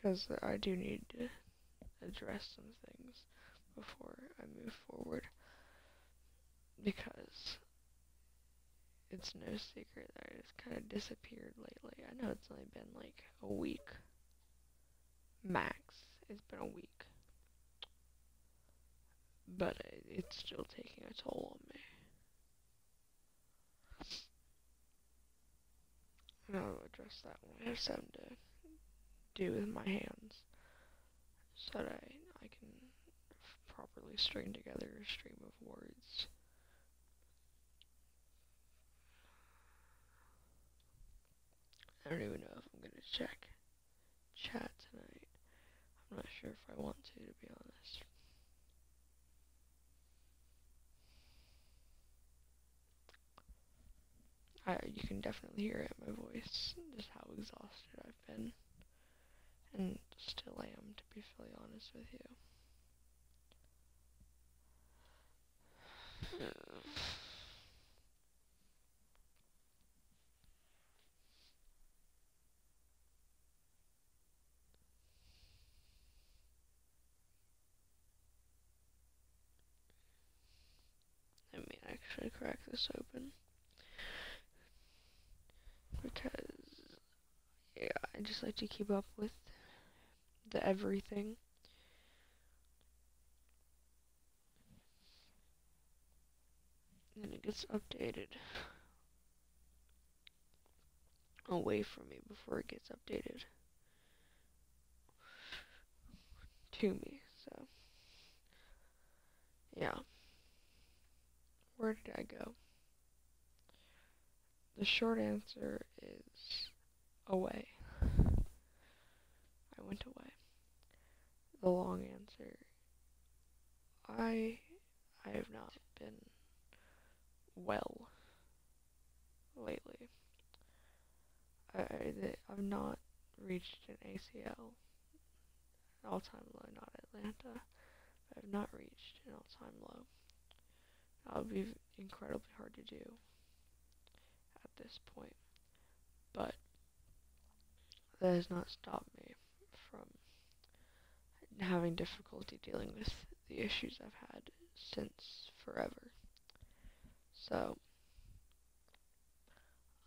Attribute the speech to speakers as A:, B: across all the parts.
A: because I do need to address some things before I move forward, because it's no secret that I just kind of disappeared lately. I know it's only been like a week max. It's been a week, but it's still taking a toll on me. And I'll address that when I have something to do with my hands, so that I can properly string together a stream of words. I don't even know if I'm gonna check chat tonight. I'm not sure if I want to be honest. You can definitely hear it in my voice, just how exhausted I've been, and still am, to be fully honest with you. Let me actually crack this open, because, yeah, I just like to keep up with the everything. And it gets updated away from me before it gets updated to me. So, yeah. Where did I go? The short answer is away. I went away. The long answer, I have not been well lately. I've not reached an ACL, an all-time low, not Atlanta. I've not reached an all-time low. That would be incredibly hard to do at this point, but that has not stopped me from having difficulty dealing with the issues I've had since forever. So,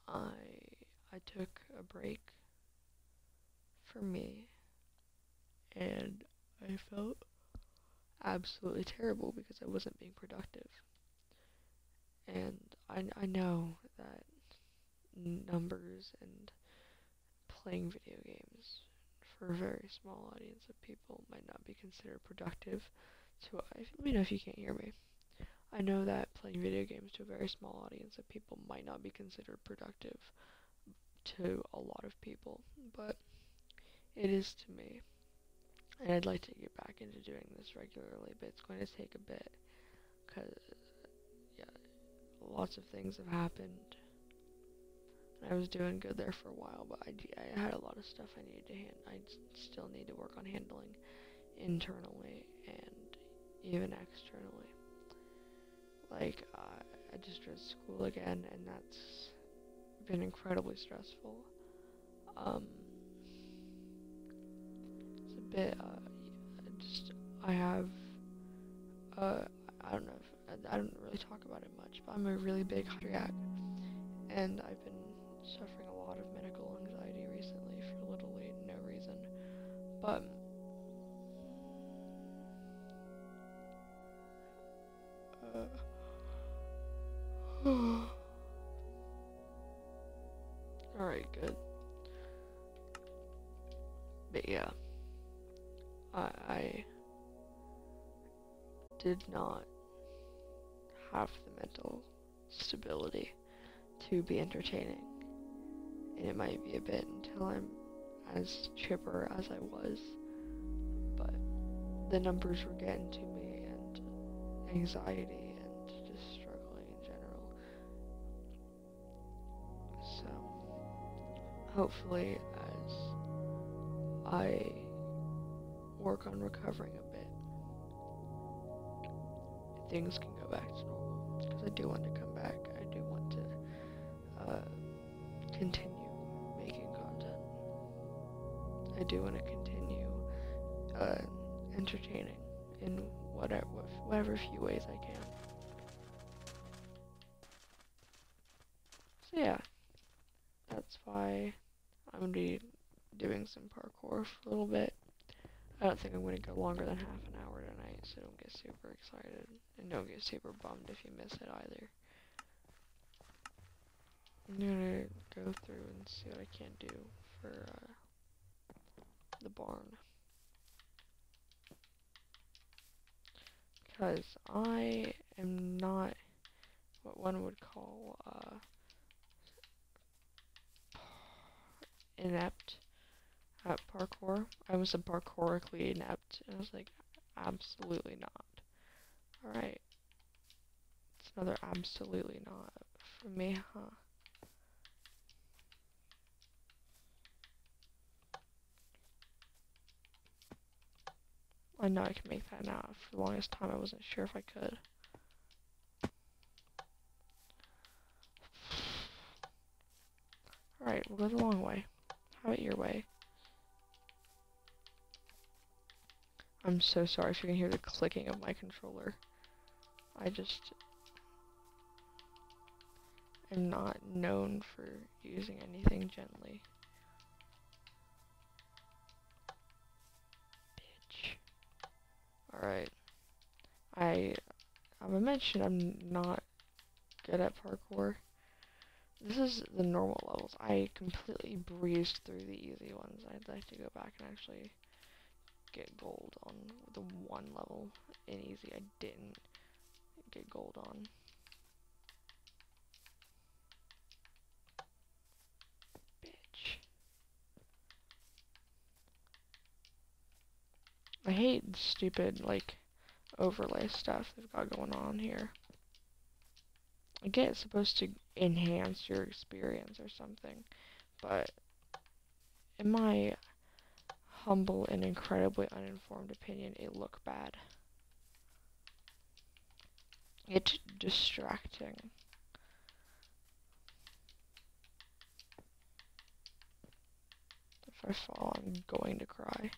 A: I took a break for me, and I felt absolutely terrible because I wasn't being productive. And I know that numbers and playing video games for a very small audience of people might not be considered productive. Let me know if you can't hear me. I know that playing video games to a very small audience of people might not be considered productive to a lot of people, but it is to me. And I'd like to get back into doing this regularly, but it's going to take a bit, because, yeah, lots of things have happened. I was doing good there for a while, but I had a lot of stuff I needed to I still need to work on handling internally and even externally. Like, I just started school again, and that's been incredibly stressful. It's a bit, I have, I don't know, I don't really talk about it much, but I'm a really big hypochondriac, and I've been suffering a lot of medical anxiety recently for literally no reason, but alright, good. But yeah, I did not have the mental stability to be entertaining, and it might be a bit until I'm as chipper as I was, but the numbers were getting to me, and anxiety, and just struggling in general. So, hopefully, as I work on recovering a bit, things can go back to normal, because I do want to come back. I do want to continue making content. I do want to continue uh, entertaining in whatever few ways I can. So yeah, that's why I'm gonna be doing some parkour for a little bit. I don't think I'm gonna go longer than half an hour tonight, so don't get super excited and don't get super bummed if you miss it either. I'm gonna go through and see what I can do for the barn. Because I am not what one would call inept at parkour. I was a parkourically inept, and I was like, absolutely not. Alright, it's another absolutely not from me, huh? I know I can make that now. For the longest time, I wasn't sure if I could. Alright, we'll go the long way. How about your way? I'm so sorry if you can hear the clicking of my controller. I just am not known for using anything gently. Bitch. Alright. I mentioned I'm not good at parkour. This is the normal levels. I completely breezed through the easy ones. I'd like to go back and actually get gold on the one level in easy I didn't get gold on. Bitch. I hate the stupid, like, overlay stuff they've got going on here. I get it's supposed to enhance your experience or something, but in my humble and incredibly uninformed opinion, it look bad. It's distracting. If I fall, I'm going to cry.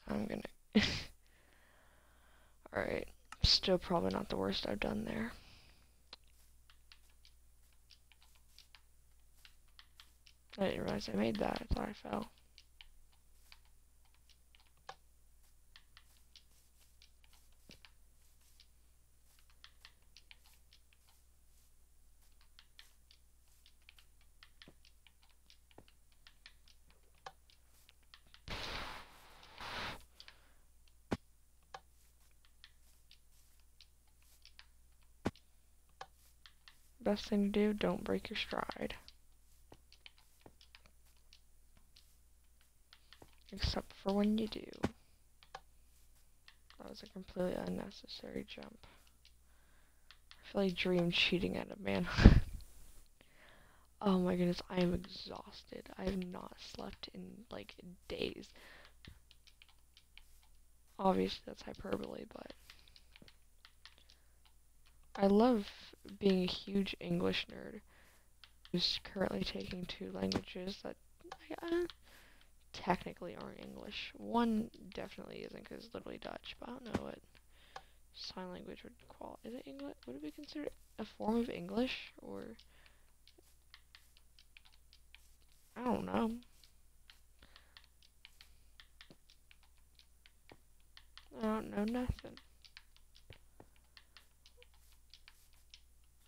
A: I'm gonna... Alright, still probably not the worst I've done there. I didn't realize I made that, I thought I fell. Best thing to do, don't break your stride. Except for when you do. That was a completely unnecessary jump. I feel like dream cheating at a man. Oh my goodness, I am exhausted. I have not slept in, like, days. Obviously, that's hyperbole, but... I love being a huge English nerd who's currently taking 2 languages that technically aren't English. One definitely isn't because it's literally Dutch, but I don't know what sign language would qualify. Is it English? Would it be considered a form of English? Or... I don't know. I don't know nothing.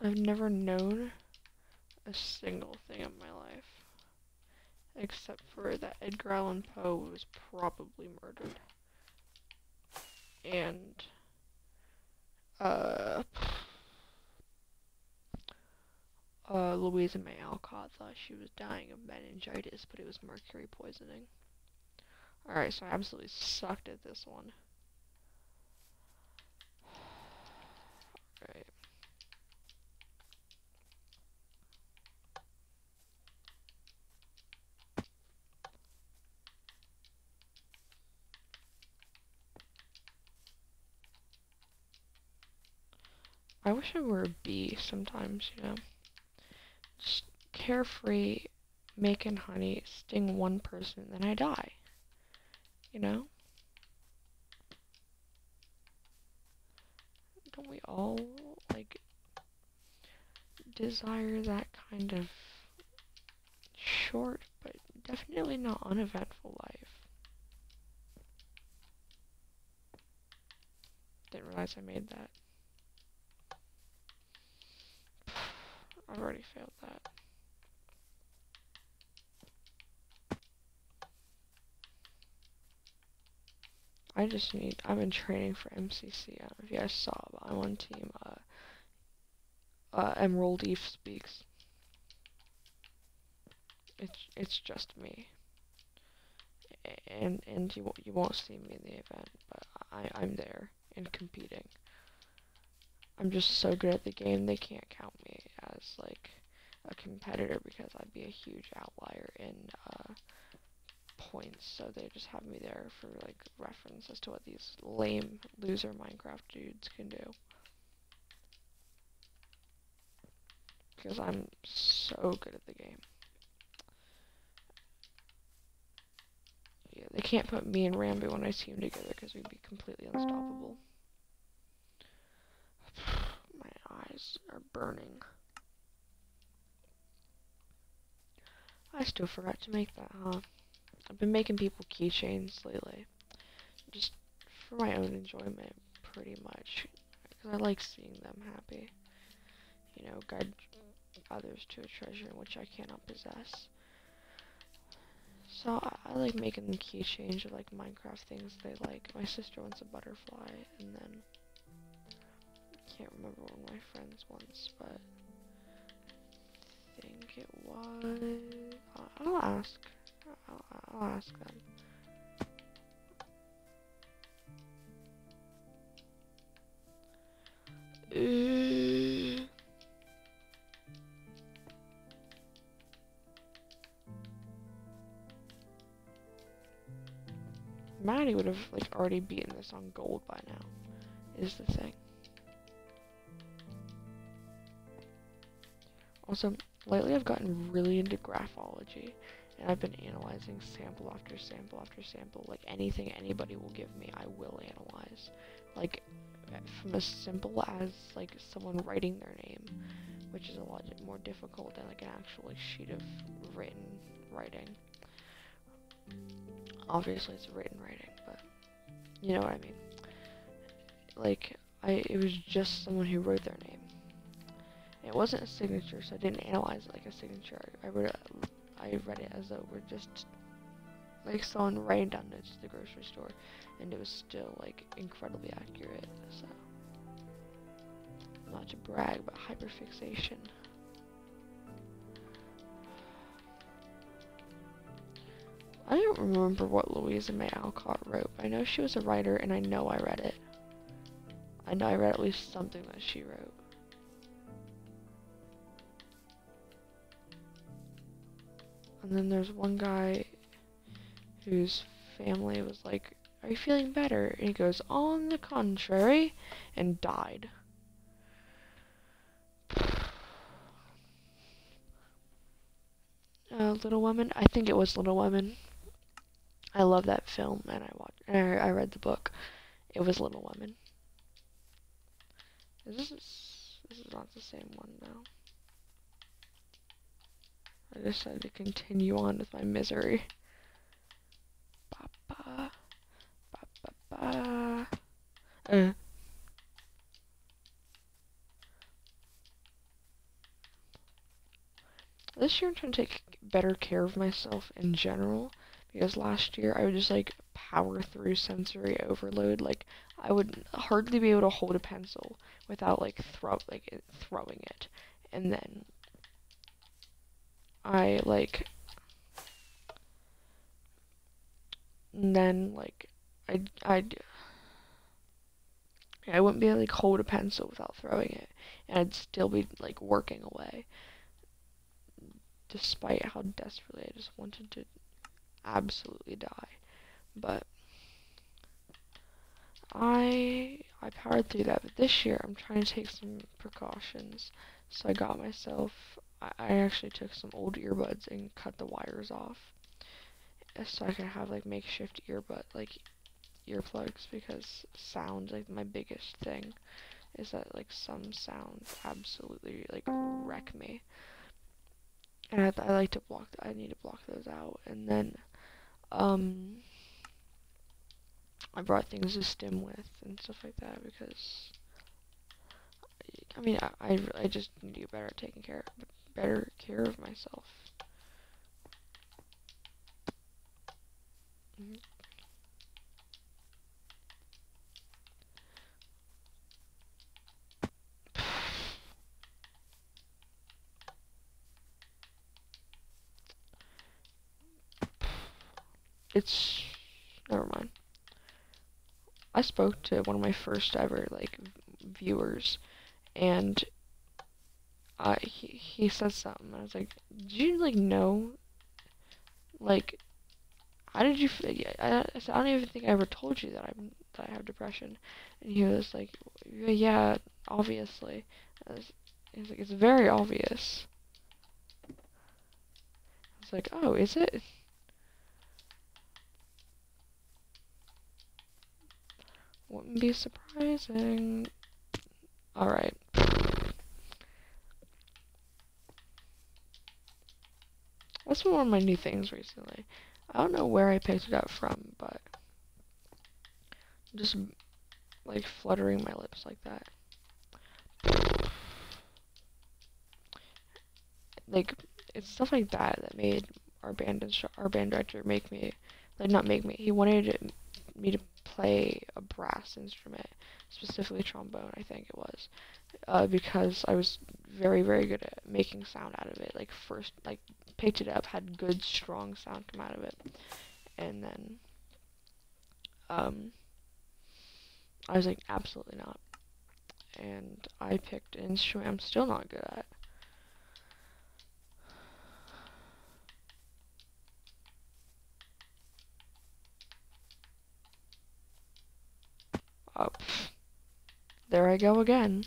A: I've never known a single thing in my life. Except for that Edgar Allan Poe was probably murdered. And, Louisa May Alcott thought she was dying of meningitis, but it was mercury poisoning. Alright, so I absolutely sucked at this one. Alright. I wish I were a bee sometimes, you know? Just carefree, making honey, sting one person, then I die. You know? Don't we all, like, desire that kind of short, but definitely not uneventful life? Didn't realize I made that. I've already failed that. I've been training for MCC. I don't know if you guys saw, but I'm on team, Emerald Eve Speaks. It's just me. And you won't see me in the event, but I'm there and competing. I'm just so good at the game, they can't count me as, like, a competitor because I'd be a huge outlier in, points, so they just have me there for, like, reference as to what these lame loser Minecraft dudes can do. Because I'm so good at the game. Yeah, they can't put me and Rambo on a team together because we'd be completely unstoppable. My eyes are burning. I still forgot to make that, huh? I've been making people keychains lately. Just for my own enjoyment, pretty much. Because I like seeing them happy. You know, guide others to a treasure in which I cannot possess. So I like making them keychains or like Minecraft things they like. My sister wants a butterfly, and then I can't remember one of my friends wants, but I think it was. I'll ask. I'll ask them. Maddie would have like already beaten this on gold by now, is the thing. Also, lately I've gotten really into graphology, and I've been analyzing sample after sample after sample. Like anything anybody will give me, I will analyze. Like from as simple as like someone writing their name, which is a lot more difficult than like an actual like, sheet of written writing. Obviously it's written writing, but you know what I mean. Like it was just someone who wrote their name. It wasn't a signature, so I didn't analyze it like a signature. I read it as though we're just like someone writing down notes to the grocery store, and it was still like incredibly accurate. So, not to brag, but hyperfixation. I don't remember what Louisa May Alcott wrote, but I know she was a writer, and I know I read it. I know I read at least something that she wrote. And then there's one guy whose family was like, "Are you feeling better?" And he goes, "On the contrary," and died. Little Women? I think it was Little Women. I love that film, and I read the book. It was Little Women. This is not the same one now. I decided to continue on with my misery. Ba ba ba ba ba. This year I'm trying to take better care of myself in general, because last year I would just like power through sensory overload. Like I would hardly be able to hold a pencil without like throwing it, and then I like I wouldn't be able to like hold a pencil without throwing it, and I'd still be like working away, despite how desperately I just wanted to absolutely die. But I powered through that, but this year I'm trying to take some precautions. So I got myself, I actually took some old earbuds and cut the wires off, so I can have like makeshift earplugs, because sound, like my biggest thing is that like some sounds absolutely like wreck me, and I like to block. I need to block those out, and then um I brought things to stim with and stuff like that, because I mean I just need to get better care of myself. Mhm. It's never mind. I spoke to one of my first ever like viewers, and he said something. I was like, "Did you like know like how did you I said, I don't even think I ever told you that I have depression." And he was like, "Yeah, obviously." He's like, "It's very obvious." I was like, "Oh, is it?" Wouldn't be surprising. Alright. That's been one of my new things recently. I don't know where I picked it up from, but just like fluttering my lips like that. Like, it's stuff like that that made our band director make me, like, not make me, he wanted me to play a brass instrument, specifically trombone, I think it was, because I was very, very good at making sound out of it. Like, first, like, picked it up, had good, strong sound come out of it, and then, I was like, absolutely not, and I picked an instrument I'm still not good at. Oh, there I go again.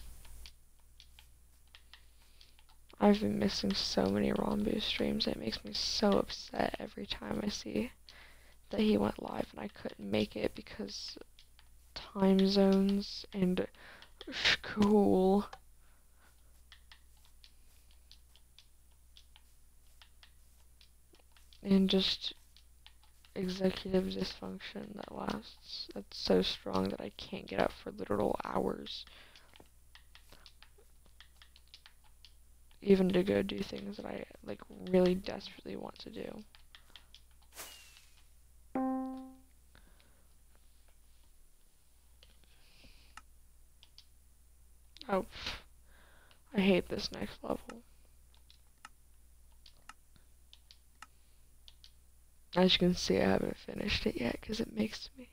A: I've been missing so many Ranboo streams. It makes me so upset every time I see that he went live and I couldn't make it because time zones and school. And just executive dysfunction that lasts. That's so strong that I can't get up for literal hours. Even to go do things that I like really desperately want to do. Oh, I hate this next level. As you can see, I haven't finished it yet because it makes me...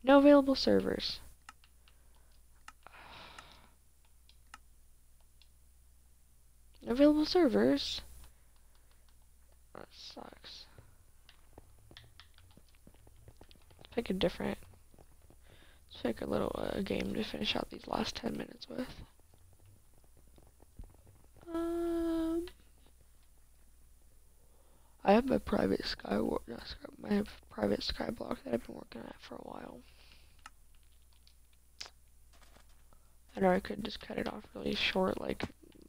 A: No available servers. No available servers? That sucks. Pick a different... Let's pick a little game to finish out these last 10 minutes with. I have my private my private Skyblock that I've been working at for a while. I know I could just cut it off really short, like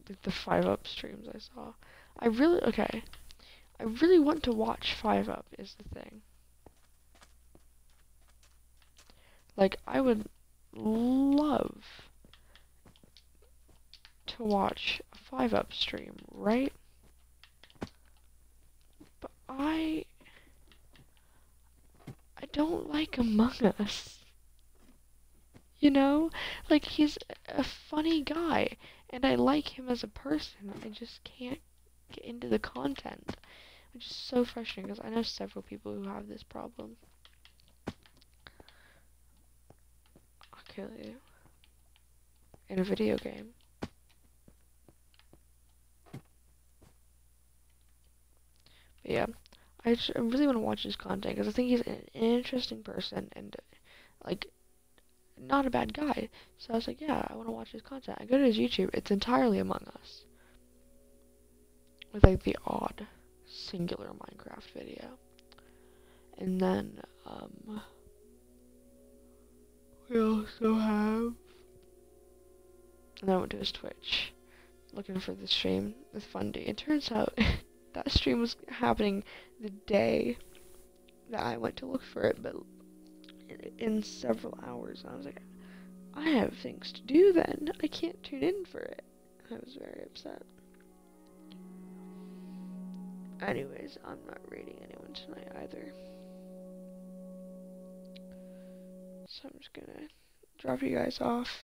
A: the 5-Up streams I saw. I really want to watch 5-Up is the thing. Like, I would love to watch a 5-Up stream, right? But I don't like Among Us. You know? Like, he's a funny guy, and I like him as a person. I just can't get into the content, which is so frustrating, because I know several people who have this problem. I'll kill you. In a video game. But yeah, I really want to watch his content, because I think he's an interesting person, and, like, not a bad guy. So I was like, yeah, I want to watch his content. I go to his YouTube. It's entirely Among Us, with like the odd singular Minecraft video. And then we also have. And then I went to his Twitch, looking for the stream with Fundy. It turns out that stream was happening the day that I went to look for it, but in several hours. I was like, I have things to do then. I can't tune in for it. I was very upset. Anyways, I'm not rating anyone tonight either. So I'm just gonna drop you guys off.